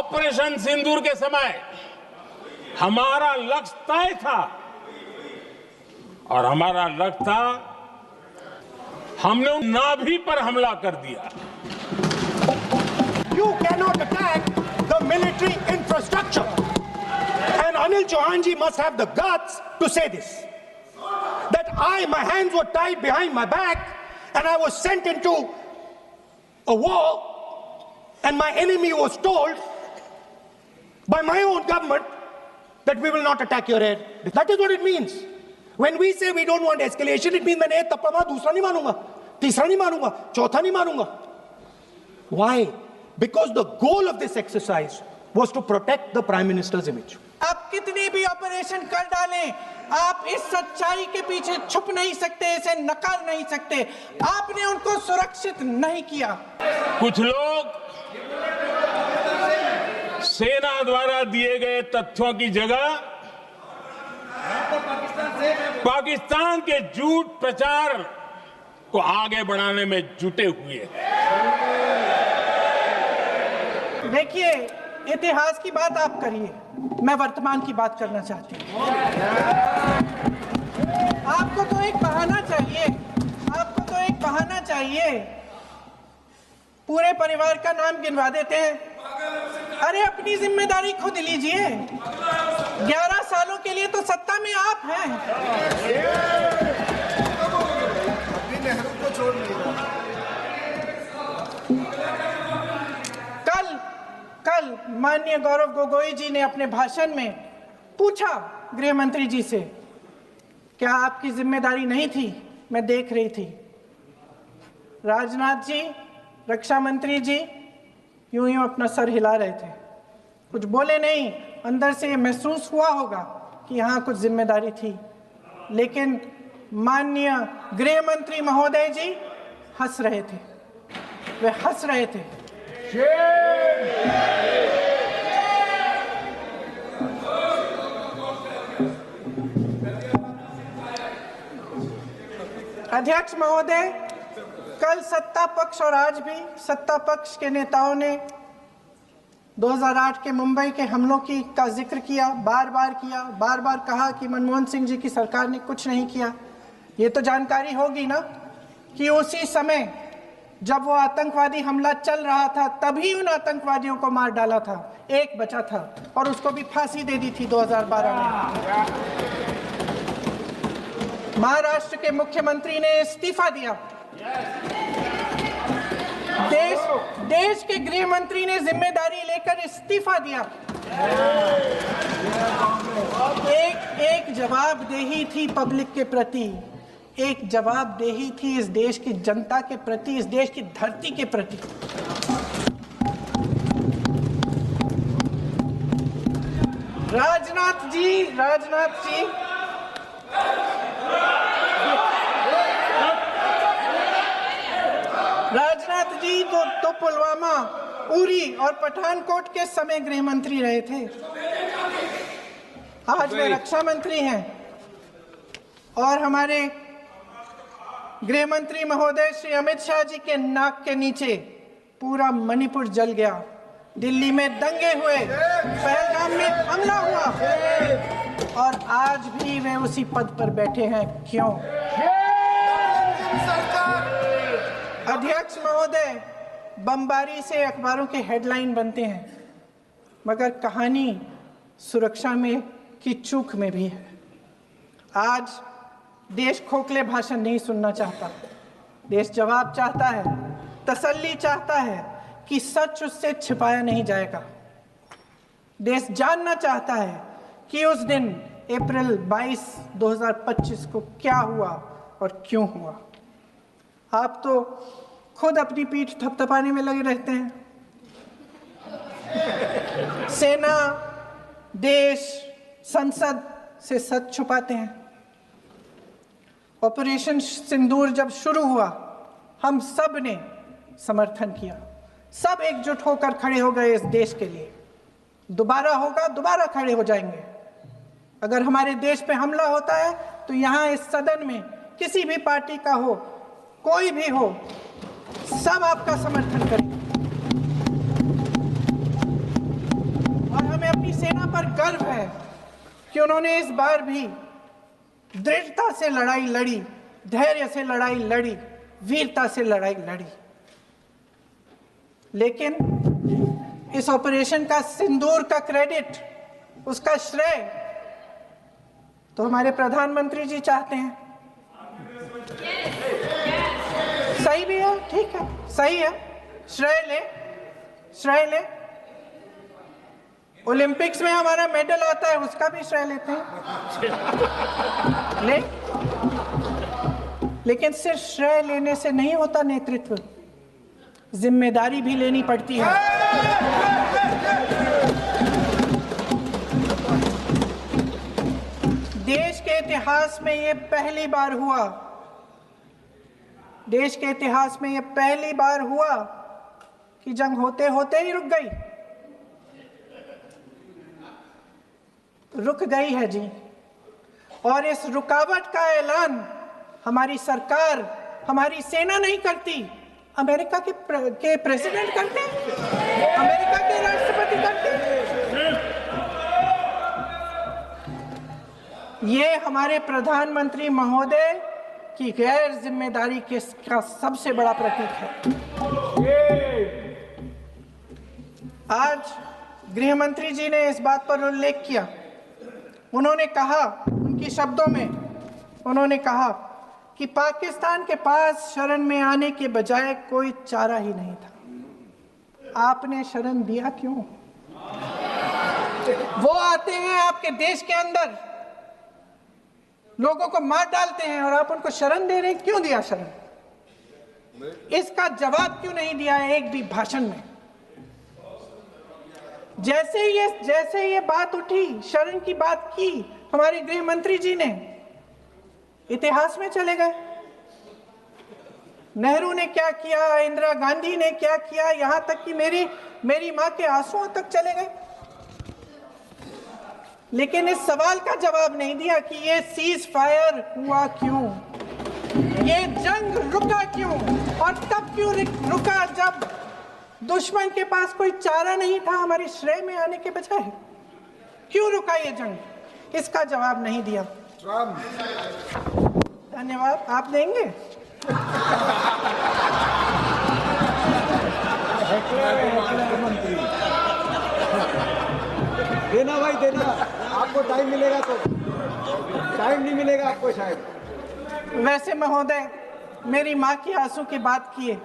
Operation सिंदूर के समय हमारा लक्ष्य तय था और हमारा लक्ष्य था, हमने नाभि पर हमला कर दिया। You cannot attack the military infrastructure. And Anil Chauhan ji must have the guts to say this. That my hands were tied behind my back and I was sent into a war and my enemy was told by my own government that we will not attack your air. That is what it means. When we say we don't want escalation, it means मैंने तप्पड़ मारा, दूसरा नहीं मारूंगा, तीसरा नहीं मारूंगा, चौथा नहीं मारूंगा. Why? Because the goal of this exercise was to protect the Prime Minister's image. आप कितने भी ऑपरेशन कर डालें, आप इस सच्चाई के पीछे छुप नहीं सकते, इसे नकार नहीं सकते। आपने उनको सुरक्षित नहीं किया। कुछ लोग सेना द्वारा दिए गए तथ्यों की जगह पाकिस्तान के झूठ प्रचार को आगे बढ़ाने में जुटे हुए हैं। देखिए, इतिहास की बात आप करिए, मैं वर्तमान की बात करना चाहती हूँ। आपको तो एक बहाना चाहिए, पूरे परिवार का नाम गिनवा देते हैं। अरे अपनी जिम्मेदारी खुद लीजिए। 11 सालों के लिए तो सत्ता में आप हैं। नेहरू को छोड़ नहीं रहा। कल माननीय गौरव गोगोई जी ने अपने भाषण में पूछा गृह मंत्री जी से, क्या आपकी जिम्मेदारी नहीं थी? मैं देख रही थी। राजनाथ जी, रक्षा मंत्री जी यूं यूं अपना सर हिला रहे थे, कुछ बोले नहीं। अंदर से ये महसूस हुआ होगा कि यहाँ कुछ जिम्मेदारी थी, लेकिन माननीय गृह मंत्री महोदय जी हंस रहे थे, वे हंस रहे थे। अध्यक्ष महोदय, कल सत्ता पक्ष और आज भी सत्ता पक्ष के नेताओं ने 2008 के मुंबई के हमलों का जिक्र किया, बार बार कहा कि मनमोहन सिंह जी की सरकार ने कुछ नहीं किया। ये तो जानकारी होगी ना कि उसी समय जब वो आतंकवादी हमला चल रहा था, तभी उन आतंकवादियों को मार डाला था, एक बचा था और उसको भी फांसी दे दी थी 2012 में। महाराष्ट्र के मुख्यमंत्री ने इस्तीफा दिया। देश के गृह मंत्री ने जिम्मेदारी लेकर इस्तीफा दिया। एक जवाबदेही थी पब्लिक के प्रति, एक जवाबदेही थी इस देश की जनता के प्रति, इस देश की धरती के प्रति। राजनाथ जी तो पुलवामा, उरी और पठानकोट के समय गृह मंत्री रहे थे। आज वे रक्षा मंत्री हैं और हमारे गृह मंत्री महोदय श्री अमित शाह जी के नाक के नीचे पूरा मणिपुर जल गया, दिल्ली में दंगे हुए, पहलगाम में हमला हुआ और आज भी वे उसी पद पर बैठे हैं। क्यों? अध्यक्ष महोदय, बमबारी से अखबारों के हेडलाइन बनते हैं, मगर कहानी सुरक्षा में की चूक में भी है। आज देश खोखले भाषण नहीं सुनना चाहता, देश जवाब चाहता है, तसल्ली चाहता है कि सच उससे छिपाया नहीं जाएगा। देश जानना चाहता है कि उस दिन अप्रैल 22, 2025 को क्या हुआ और क्यों हुआ। आप तो खुद अपनी पीठ थपथपाने में लगे रहते हैं। सेना, देश, संसद से सच छुपाते हैं। ऑपरेशन सिंदूर जब शुरू हुआ, हम सब ने समर्थन किया, सब एकजुट होकर खड़े हो गए इस देश के लिए। दोबारा होगा, दोबारा खड़े हो जाएंगे। अगर हमारे देश पे हमला होता है तो यहाँ इस सदन में किसी भी पार्टी का हो, कोई भी हो, सब आपका समर्थन करेंगे। अपनी सेना पर गर्व है कि उन्होंने इस बार भी दृढ़ता से लड़ाई लड़ी, धैर्य से लड़ाई लड़ी, वीरता से लड़ाई लड़ी। लेकिन इस ऑपरेशन का सिंदूर का क्रेडिट, उसका श्रेय तो हमारे प्रधानमंत्री जी चाहते हैं। सही भी है, ठीक है, सही है, श्रेय ले। ओलंपिक्स में हमारा मेडल आता है, उसका भी श्रेय लेते हैं, लेकिन सिर्फ श्रेय लेने से नहीं होता नेतृत्व, जिम्मेदारी भी लेनी पड़ती है। देश के इतिहास में ये पहली बार हुआ, देश के इतिहास में ये पहली बार हुआ कि जंग होते होते ही रुक गई है जी। और इस रुकावट का ऐलान हमारी सरकार, हमारी सेना नहीं करती, अमेरिका के प्रेसिडेंट करते हैं, अमेरिका के राष्ट्रपति करते हैं। ये हमारे प्रधानमंत्री महोदय की गैर जिम्मेदारी का सबसे बड़ा प्रतीक है। आज गृह मंत्री जी ने इस बात पर उल्लेख किया। उन्होंने कहा, उनके शब्दों में उन्होंने कहा कि पाकिस्तान के पास शरण में आने के बजाय कोई चारा ही नहीं था। आपने शरण दिया क्यों? वो आते हैं आपके देश के अंदर, लोगों को मार डालते हैं और आप उनको शरण दे रहे हैं। क्यों दिया शरण? इसका जवाब क्यों नहीं दिया एक भी भाषण में? जैसे ये बात उठी, शरण की बात की, हमारे गृह मंत्री जी ने इतिहास में चले गए। नेहरू ने क्या किया, इंदिरा गांधी ने क्या किया, यहां तक कि मेरी मां के आंसुओं तक चले गए। लेकिन इस सवाल का जवाब नहीं दिया कि ये सीज फायर हुआ क्यों, ये जंग रुका क्यों, और तब क्यों रुका जब दुश्मन के पास कोई चारा नहीं था हमारे श्रेय में आने के बजाय। क्यों रुका ये जंग? इसका जवाब नहीं दिया। धन्यवाद। आप देंगे? देना भाई, देना। आपको टाइम मिलेगा तो, टाइम नहीं मिलेगा आपको शायद। वैसे महोदय, मेरी माँ की आंसू की बात किए,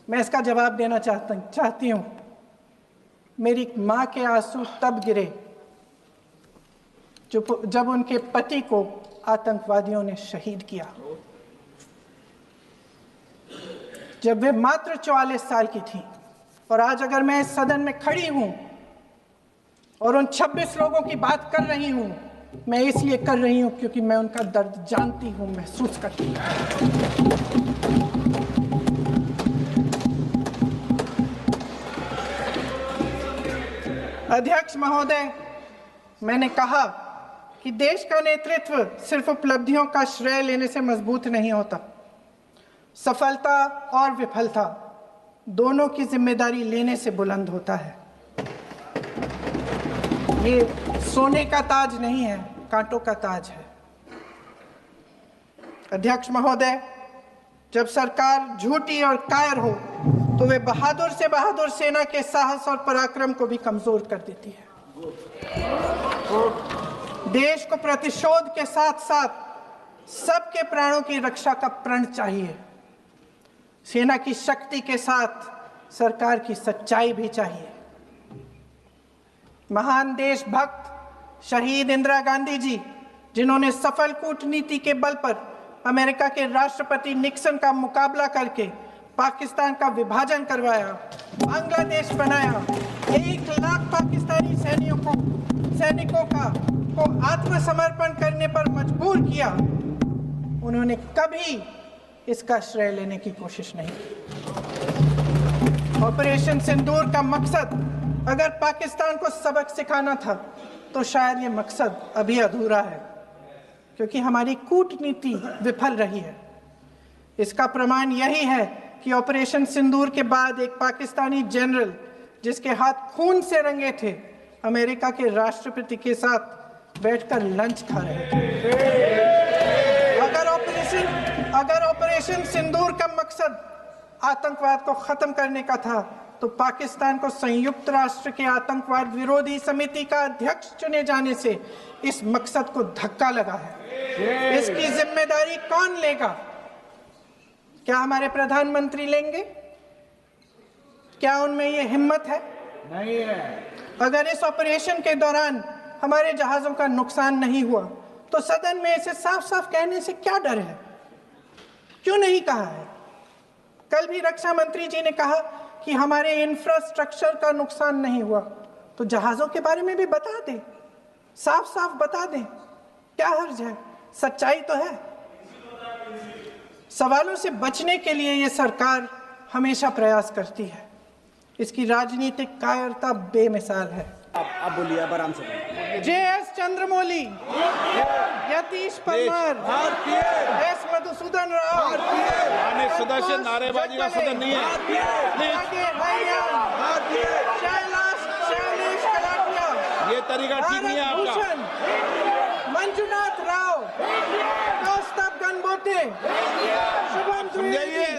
मैं इसका जवाब देना चाहती हूँ। मेरी माँ के आंसू तब गिरे जब उनके पति को आतंकवादियों ने शहीद किया, जब वे मात्र 44 साल की थी। और आज अगर मैं इस सदन में खड़ी हूं और उन 26 लोगों की बात कर रही हूं, मैं इसलिए कर रही हूं क्योंकि मैं उनका दर्द जानती हूं, महसूस करती हूं। अध्यक्ष महोदय, मैंने कहा कि देश का नेतृत्व सिर्फ उपलब्धियों का श्रेय लेने से मजबूत नहीं होता। सफलता और विफलता दोनों की जिम्मेदारी लेने से बुलंद होता है। ये सोने का ताज नहीं है, कांटों का ताज है। अध्यक्ष महोदय, जब सरकार झूठी और कायर हो तो वे बहादुर से बहादुर सेना के साहस और पराक्रम को भी कमजोर कर देती है। देश को प्रतिशोध के साथ साथ सबके प्राणों की रक्षा का प्रण चाहिए। सेना की शक्ति के साथ सरकार की सच्चाई भी चाहिए। महान देशभक्त शहीद इंदिरा गांधी जी, जिन्होंने सफल कूटनीति के बल पर अमेरिका के राष्ट्रपति निक्सन का मुकाबला करके पाकिस्तान का विभाजन करवाया, बांग्लादेश बनाया, 1 लाख पाकिस्तानी सैनिकों को आत्मसमर्पण करने पर मजबूर किया, उन्होंने कभी इसका श्रेय लेने की कोशिश नहीं की। ऑपरेशन सिंदूर का मकसद अगर पाकिस्तान को सबक सिखाना था तो शायद ये मकसद अभी अधूरा है, क्योंकि हमारी कूटनीति विफल रही है। इसका प्रमाण यही है कि ऑपरेशन सिंदूर के बाद एक पाकिस्तानी जनरल जिसके हाथ खून से रंगे थे, अमेरिका के राष्ट्रपति के साथ बैठकर लंच खा रहे थे। अगर ऑपरेशन सिंदूर का मकसद आतंकवाद को खत्म करने का था, तो पाकिस्तान को संयुक्त राष्ट्र के आतंकवाद विरोधी समिति का अध्यक्ष चुने जाने से इस मकसद को धक्का लगा है। इसकी जिम्मेदारी कौन लेगा? क्या हमारे प्रधानमंत्री लेंगे? क्या उनमें ये हिम्मत है? नहीं है। अगर इस ऑपरेशन के दौरान हमारे जहाजों का नुकसान नहीं हुआ, तो सदन में इसे साफ साफ कहने से क्या डर है? क्यों नहीं कहा है? कल भी रक्षा मंत्री जी ने कहा कि हमारे इंफ्रास्ट्रक्चर का नुकसान नहीं हुआ, तो जहाजों के बारे में भी बता दें, साफ साफ बता दें, क्या हर्ज है? सच्चाई तो है। सवालों से बचने के लिए ये सरकार हमेशा प्रयास करती है। इसकी राजनीतिक कायरता बेमिसाल है। आप बोलिए, अब आराम से बोलिए। JS चंद्रमौली, यतीश परमार, S मधुसूदन राव, सदस्य नारेबाजी का सदन नहीं है। शैलेश कलाटिया, ये तरीका ठीक नहीं है आपका। मंजुनाथ राव, कौस्तभ गणबोटे, शुभम द्विवेदी,